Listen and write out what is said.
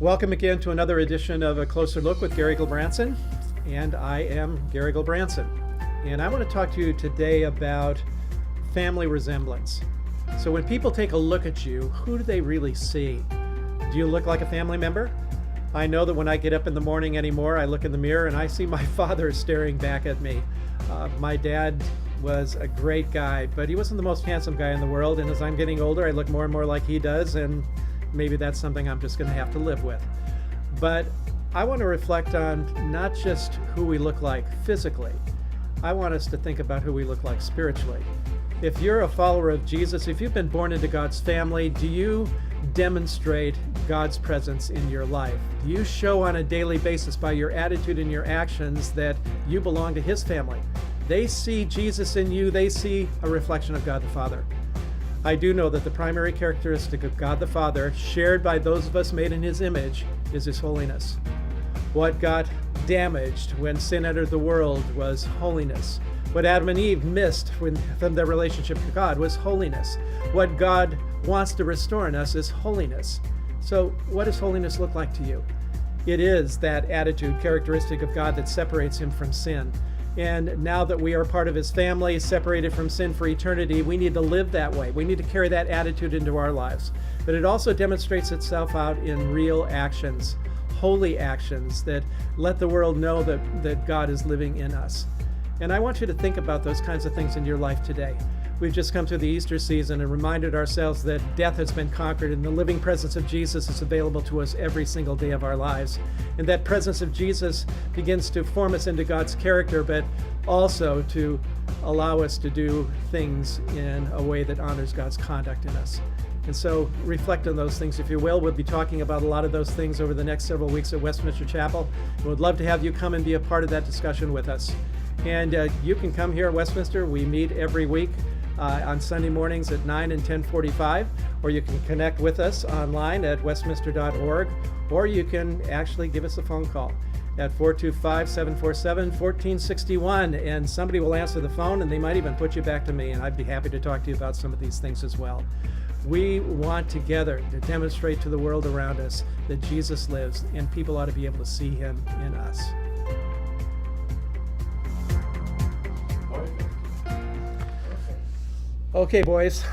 Welcome again to another edition of A Closer Look with Gary Gilbranson, and I am Gary Gilbranson. And I want to talk to you today about family resemblance. So when people take a look at you, who do they really see? Do you look like a family member? I know that when I get up in the morning anymore, I look in the mirror and I see my father staring back at me. My dad was a great guy, but he wasn't the most handsome guy in the world, and as I'm getting older, I look more and more like he does, and maybe that's something I'm just going to have to live with. But I want to reflect on not just who we look like physically. I want us to think about who we look like spiritually. If you're a follower of Jesus, if you've been born into God's family, do you demonstrate God's presence in your life? Do you show on a daily basis by your attitude and your actions that you belong to His family? They see Jesus in you. They see a reflection of God the Father. I do know that the primary characteristic of God the Father, shared by those of us made in His image, is His holiness. What got damaged when sin entered the world was holiness. What Adam and Eve missed from their relationship to God was holiness. What God wants to restore in us is holiness. So what does holiness look like to you? It is that attitude, characteristic of God that separates Him from sin. And now that we are part of His family, separated from sin for eternity, we need to live that way. We need to carry that attitude into our lives. But it also demonstrates itself out in real actions, holy actions that let the world know that God is living in us. And I want you to think about those kinds of things in your life today. We've just come through the Easter season and reminded ourselves that death has been conquered and the living presence of Jesus is available to us every single day of our lives. And that presence of Jesus begins to form us into God's character, but also to allow us to do things in a way that honors God's conduct in us. And so reflect on those things, if you will. We'll be talking about a lot of those things over the next several weeks at Westminster Chapel. We would love to have you come and be a part of that discussion with us. And you can come here at Westminster. We meet every week on Sunday mornings at 9 and 10:45, or you can connect with us online at westminster.org, or you can actually give us a phone call at 425-747-1461, and somebody will answer the phone, and they might even put you back to me, and I'd be happy to talk to you about some of these things as well. We want together to demonstrate to the world around us that Jesus lives, and people ought to be able to see Him in us. Okay, boys,